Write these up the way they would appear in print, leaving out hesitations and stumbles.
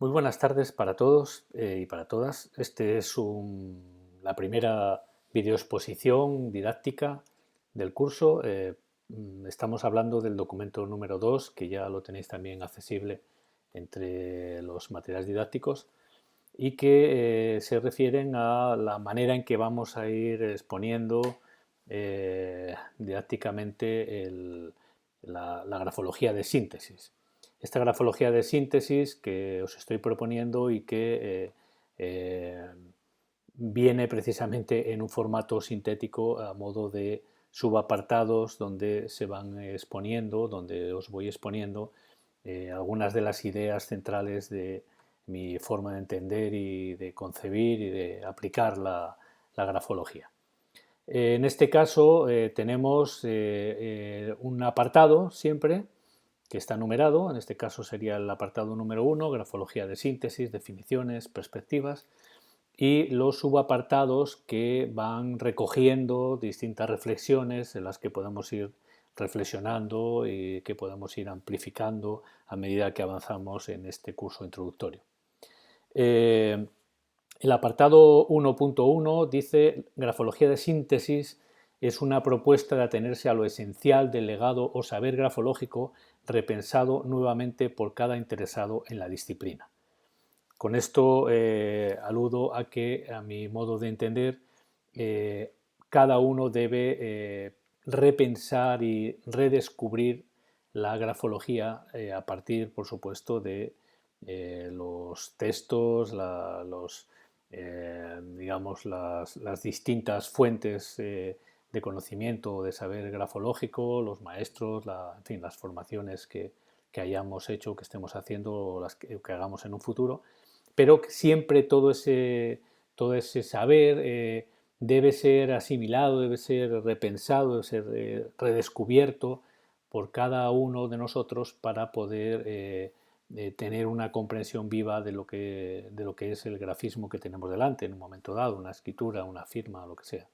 Muy buenas tardes para todos y para todas. Este es la primera videoexposición didáctica del curso. Estamos hablando del documento número 2, que ya lo tenéis también accesible entre los materiales didácticos y que se refieren a la manera en que vamos a ir exponiendo didácticamente la grafología de síntesis. Esta grafología de síntesis que os estoy proponiendo y que viene precisamente en un formato sintético a modo de subapartados donde se van exponiendo, donde os voy exponiendo algunas de las ideas centrales de mi forma de entender y de concebir y de aplicar la grafología. En este caso tenemos un apartado siempre que está numerado, en este caso sería el apartado número 1, grafología de síntesis, definiciones, perspectivas, y los subapartados que van recogiendo distintas reflexiones en las que podemos ir reflexionando y que podemos ir amplificando a medida que avanzamos en este curso introductorio. El apartado 1.1 dice: grafología de síntesis es una propuesta de atenerse a lo esencial del legado o saber grafológico repensado nuevamente por cada interesado en la disciplina. Con esto aludo a que, a mi modo de entender, cada uno debe repensar y redescubrir la grafología a partir, por supuesto, de los textos, digamos, las distintas fuentes de conocimiento o de saber grafológico, los maestros, en fin, las formaciones que hayamos hecho, que estemos haciendo o las que hagamos en un futuro, pero siempre todo ese saber debe ser asimilado, debe ser repensado, debe ser redescubierto por cada uno de nosotros para poder tener una comprensión viva de lo que es el grafismo que tenemos delante en un momento dado, una escritura, una firma, lo que sea.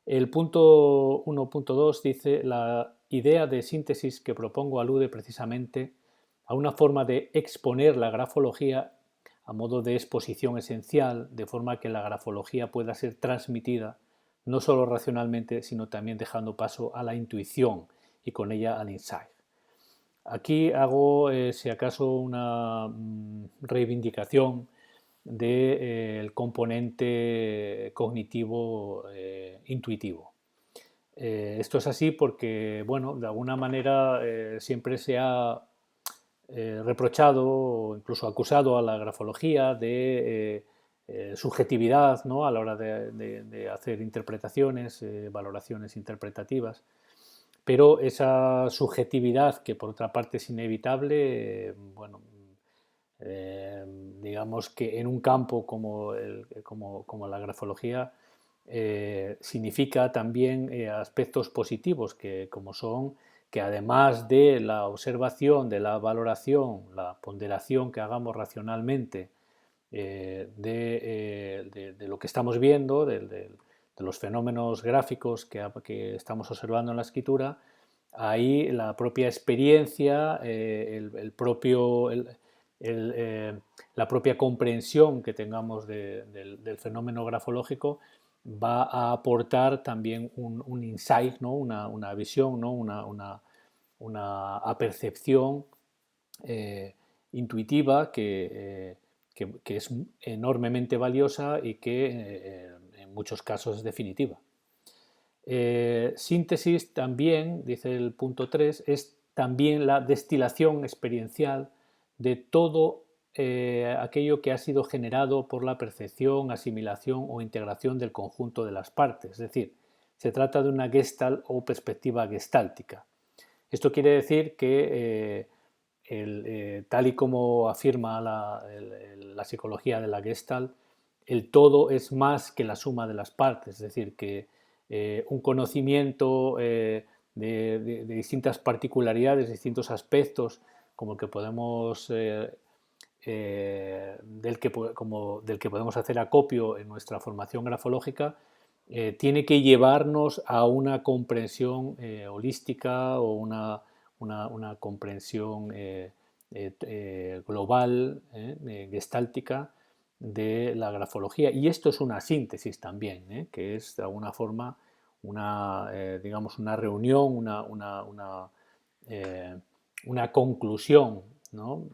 El punto 1.2 dice: la idea de síntesis que propongo alude precisamente a una forma de exponer la grafología a modo de exposición esencial, de forma que la grafología pueda ser transmitida no solo racionalmente, sino también dejando paso a la intuición y con ella al insight. Aquí hago, si acaso, una reivindicación del componente cognitivo intuitivo. Esto es así porque, bueno, de alguna manera siempre se ha reprochado o incluso acusado a la grafología de subjetividad, ¿no?, a la hora de hacer interpretaciones, valoraciones interpretativas. Pero esa subjetividad, que por otra parte es inevitable, bueno, digamos que en un campo como la grafología, significa también aspectos positivos, que como son que además de la observación, de la valoración, la ponderación que hagamos racionalmente de lo que estamos viendo, de los fenómenos gráficos que estamos observando en la escritura, ahí la propia experiencia, la propia comprensión que tengamos del fenómeno grafológico va a aportar también un insight, ¿no?, una visión, ¿no?, una apercepción intuitiva que es enormemente valiosa y que en muchos casos es definitiva. Síntesis también, dice el punto 3, es también la destilación experiencial de todo aquello que ha sido generado por la percepción, asimilación o integración del conjunto de las partes. Es decir, se trata de una gestalt o perspectiva gestáltica. Esto quiere decir que, tal y como afirma la psicología de la Gestalt, el todo es más que la suma de las partes, es decir, que un conocimiento de distintas particularidades, distintos aspectos, como el que podemos, del que podemos hacer acopio en nuestra formación grafológica, tiene que llevarnos a una comprensión holística o una comprensión global, gestáltica de la grafología. Y esto es una síntesis también, que es de alguna forma digamos, una reunión, una conclusión, ¿no?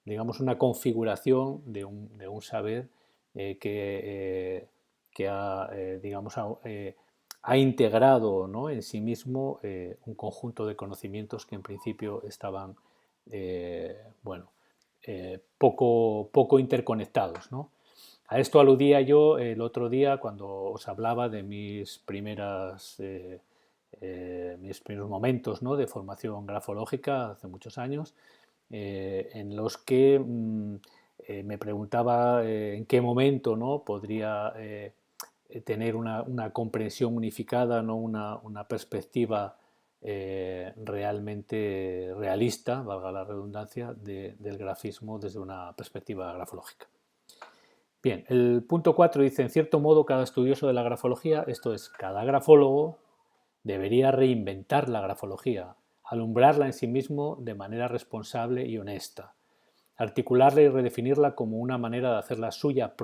Digamos, una configuración de un saber que ha, digamos, ha integrado, ¿no?, en sí mismo un conjunto de conocimientos que en principio estaban, bueno, poco interconectados, ¿no? A esto aludía yo el otro día cuando os hablaba de mis primeros momentos, ¿no?, de formación grafológica hace muchos años, en los que me preguntaba en qué momento, ¿no?, podría tener una comprensión unificada, ¿no?, una perspectiva realmente realista, valga la redundancia, del grafismo desde una perspectiva grafológica. Bien, el punto 4 dice, en cierto modo, cada estudioso de la grafología, esto es, cada grafólogo, debería reinventar la grafología, alumbrarla en sí mismo de manera responsable y honesta, articularla y redefinirla como una manera de hacerla suya y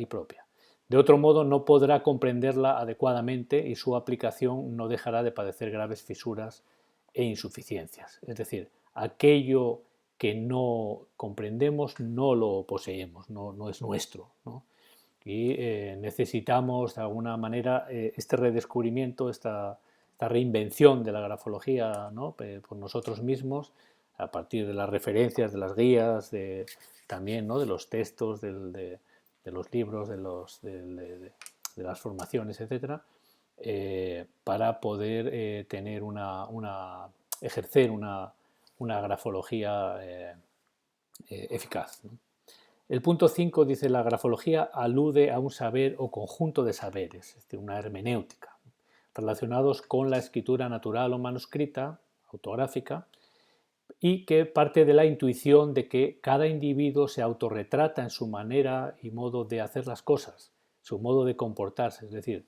propia. De otro modo, no podrá comprenderla adecuadamente y su aplicación no dejará de padecer graves fisuras e insuficiencias. Es decir, aquello que no comprendemos no lo poseemos, no es nuestro, ¿no? Y necesitamos de alguna manera este redescubrimiento, esta reinvención de la grafología, ¿no?, por nosotros mismos, a partir de las referencias, de las guías, también, ¿no?, de los textos, de los libros, de las formaciones, etcétera, para poder ejercer una grafología eficaz, ¿no? El punto 5 dice, la grafología alude a un saber o conjunto de saberes, es decir, una hermenéutica, relacionados con la escritura natural o manuscrita, autográfica, y que parte de la intuición de que cada individuo se autorretrata en su manera y modo de hacer las cosas, su modo de comportarse, es decir,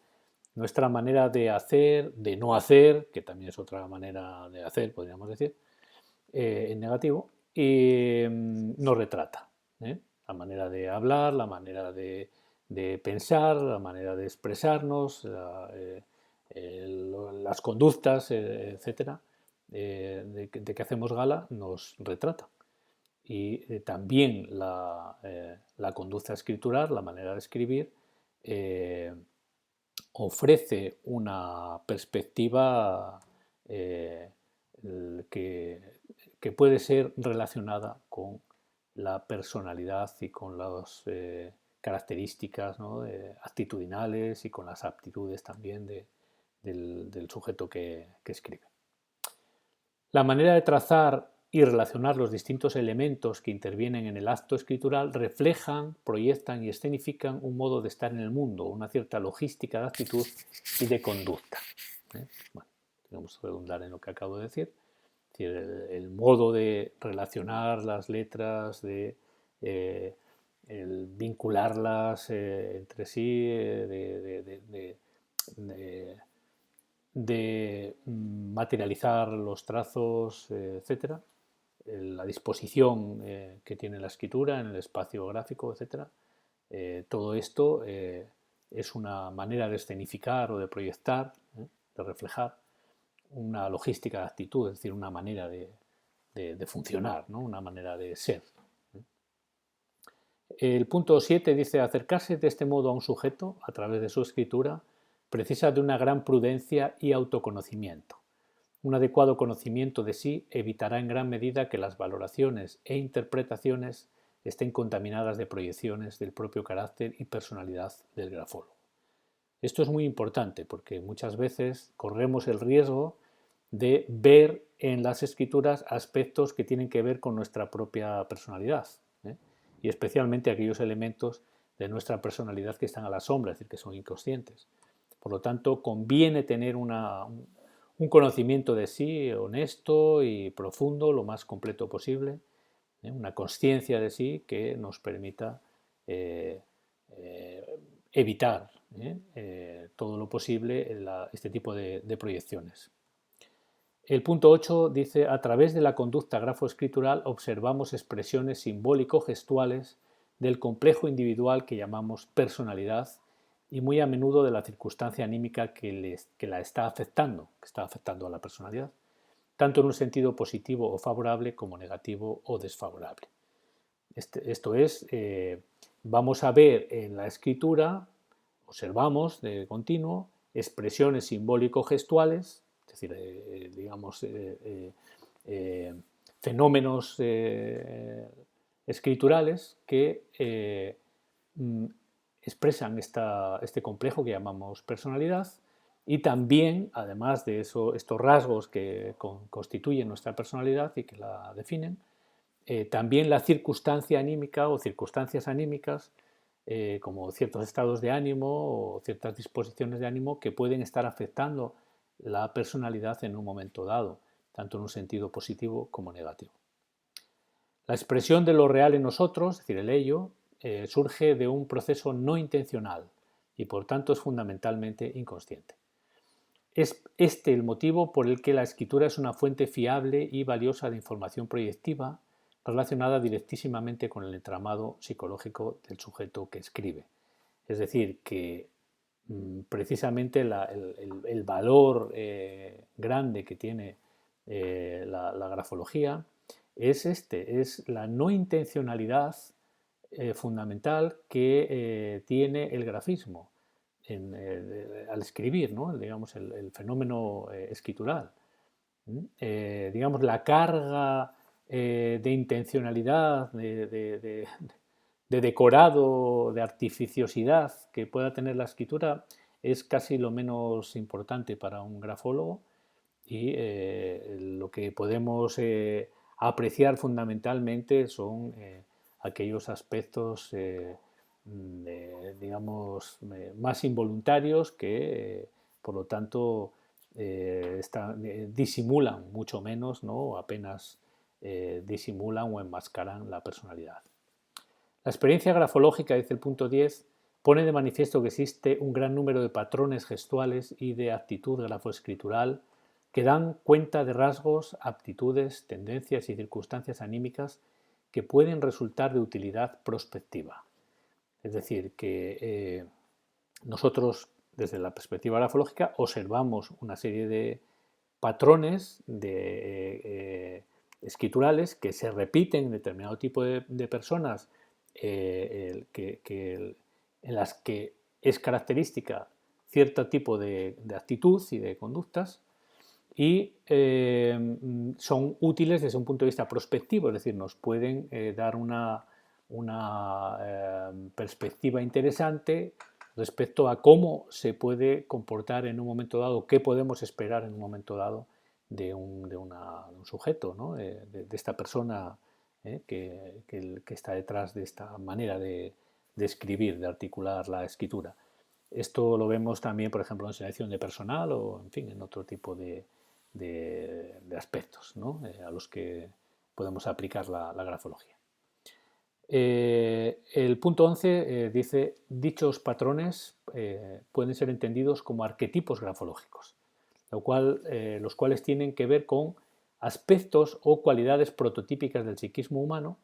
nuestra manera de hacer, de no hacer, que también es otra manera de hacer, podríamos decir, en negativo, y nos retrata, ¿eh? La manera de hablar, la manera de pensar, la manera de expresarnos, las conductas, etcétera, de que hacemos gala, nos retrata. Y también la conducta escritural, la manera de escribir, ofrece una perspectiva que puede ser relacionada con la personalidad y con las características, ¿no?, actitudinales y con las aptitudes también del sujeto que escribe. La manera de trazar y relacionar los distintos elementos que intervienen en el acto escritural reflejan, proyectan y escenifican un modo de estar en el mundo, una cierta logística de actitud y de conducta. Bueno, tenemos que redundar en lo que acabo de decir. Es decir, el modo de relacionar las letras, de el vincularlas entre sí, de materializar los trazos, etcétera, la disposición que tiene la escritura en el espacio gráfico, etcétera. Todo esto es una manera de escenificar o de proyectar, de reflejar una logística de actitud, es decir, una manera de funcionar, ¿no?, una manera de ser. El punto 7 dice, acercarse de este modo a un sujeto, a través de su escritura, precisa de una gran prudencia y autoconocimiento. Un adecuado conocimiento de sí evitará en gran medida que las valoraciones e interpretaciones estén contaminadas de proyecciones del propio carácter y personalidad del grafólogo. Esto es muy importante porque muchas veces corremos el riesgo de ver en las escrituras aspectos que tienen que ver con nuestra propia personalidad, ¿eh? Y especialmente aquellos elementos de nuestra personalidad que están a la sombra, es decir, que son inconscientes. Por lo tanto, conviene tener un conocimiento de sí honesto y profundo, lo más completo posible, una conciencia de sí que nos permita evitar todo lo posible este tipo de proyecciones. El punto 8 dice, a través de la conducta grafoescritural observamos expresiones simbólico-gestuales del complejo individual que llamamos personalidad y muy a menudo de la circunstancia anímica que la está afectando, que está afectando a la personalidad, tanto en un sentido positivo o favorable como negativo o desfavorable. Esto es, vamos a ver en la escritura, observamos de continuo expresiones simbólico-gestuales, es decir, digamos, fenómenos escriturales que expresan este complejo que llamamos personalidad y también, además de estos rasgos que constituyen nuestra personalidad y que la definen, también la circunstancia anímica o circunstancias anímicas, como ciertos estados de ánimo o ciertas disposiciones de ánimo que pueden estar afectando la personalidad en un momento dado, tanto en un sentido positivo como negativo. La expresión de lo real en nosotros, es decir, el ello, surge de un proceso no intencional y por tanto es fundamentalmente inconsciente. Es este el motivo por el que la escritura es una fuente fiable y valiosa de información proyectiva relacionada directísimamente con el entramado psicológico del sujeto que escribe. Es decir, que precisamente el valor grande que tiene la grafología es la no intencionalidad fundamental que tiene el grafismo al escribir, ¿no? Digamos, el fenómeno escritural. Digamos, la carga de intencionalidad, de decorado, de artificiosidad que pueda tener la escritura es casi lo menos importante para un grafólogo y lo que podemos apreciar fundamentalmente son aquellos aspectos digamos más involuntarios que por lo tanto disimulan mucho menos, ¿no? Apenas disimulan o enmascaran la personalidad. La experiencia grafológica, dice el punto 10, pone de manifiesto que existe un gran número de patrones gestuales y de actitud grafoescritural que dan cuenta de rasgos, aptitudes, tendencias y circunstancias anímicas que pueden resultar de utilidad prospectiva. Es decir, que nosotros, desde la perspectiva grafológica, observamos una serie de patrones escriturales que se repiten en determinado tipo de personas en las que es característica cierto tipo de actitud y de conductas y son útiles desde un punto de vista prospectivo, es decir, nos pueden dar una perspectiva interesante respecto a cómo se puede comportar en un momento dado, qué podemos esperar en un momento dado de un sujeto, ¿no? de esta persona que está detrás de esta manera de escribir, de articular la escritura. Esto lo vemos también, por ejemplo, en selección de personal o, en fin, en otro tipo de aspectos, ¿no? A los que podemos aplicar la grafología. El punto 11 dice, dichos patrones pueden ser entendidos como arquetipos grafológicos, los cuales tienen que ver con aspectos o cualidades prototípicas del psiquismo humano,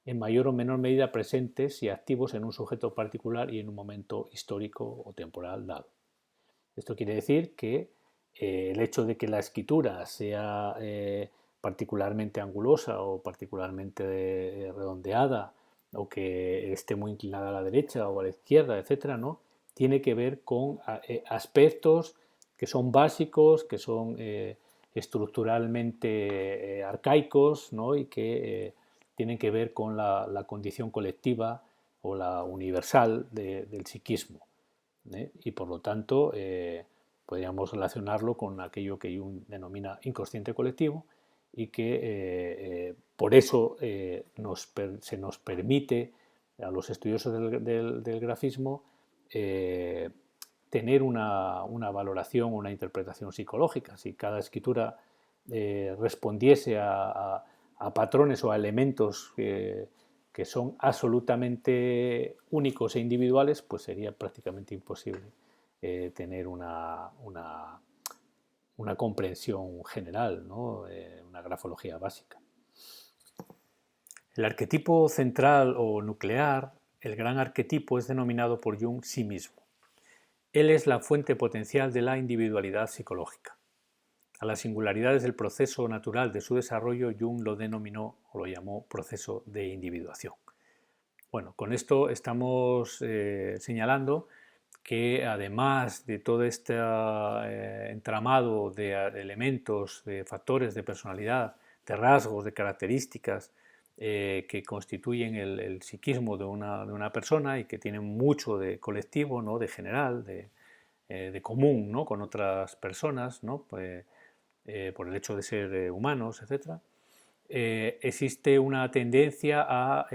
en mayor o menor medida presentes y activos en un sujeto particular y en un momento histórico o temporal dado. Esto quiere decir que el hecho de que la escritura sea particularmente angulosa o particularmente redondeada o que esté muy inclinada a la derecha o a la izquierda, etcétera, ¿no? Tiene que ver con aspectos que son básicos, que son estructuralmente arcaicos, ¿no? Y que tienen que ver con la condición colectiva o la universal del psiquismo. Y por lo tanto podríamos relacionarlo con aquello que Jung denomina inconsciente colectivo y que por eso se nos permite a los estudiosos del grafismo tener una valoración, una interpretación psicológica. Si cada escritura respondiese a patrones o a elementos que son absolutamente únicos e individuales, pues sería prácticamente imposible tener una una comprensión general, ¿no? Una grafología básica. El arquetipo central o nuclear, el gran arquetipo, es denominado por Jung sí mismo. Él es la fuente potencial de la individualidad psicológica. A las singularidades del proceso natural de su desarrollo, Jung lo denominó o lo llamó proceso de individuación. Bueno, con esto estamos señalando que además de todo este entramado de elementos, de factores de personalidad, de rasgos, de características que constituyen el psiquismo de una persona y que tienen mucho de colectivo, ¿no? De general, de común, ¿no? Con otras personas, ¿no? Pues, por el hecho de ser humanos, etc., existe una tendencia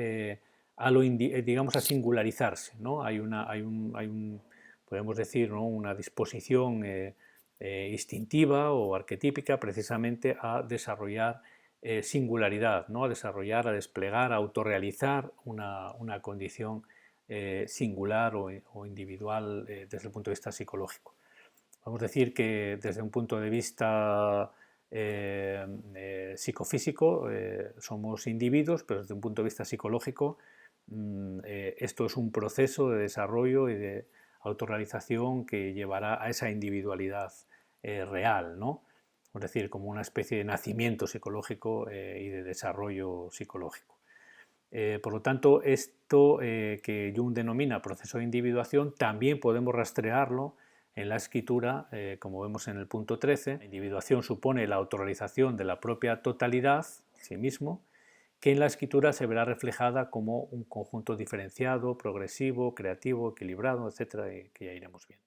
digamos, a singularizarse, ¿no? Podemos decir, ¿no? Una disposición instintiva o arquetípica precisamente a desarrollar singularidad, ¿no? A desarrollar, a desplegar, a autorrealizar una condición singular o individual desde el punto de vista psicológico. Podemos decir que desde un punto de vista psicofísico somos individuos, pero desde un punto de vista psicológico esto es un proceso de desarrollo y de autorrealización que llevará a esa individualidad real, ¿no? Es decir, como una especie de nacimiento psicológico y de desarrollo psicológico. Por lo tanto, esto que Jung denomina proceso de individuación también podemos rastrearlo en la escritura, como vemos en el punto 13. La individuación supone la autorrealización de la propia totalidad, sí mismo, que en la escritura se verá reflejada como un conjunto diferenciado, progresivo, creativo, equilibrado, etcétera, que ya iremos viendo.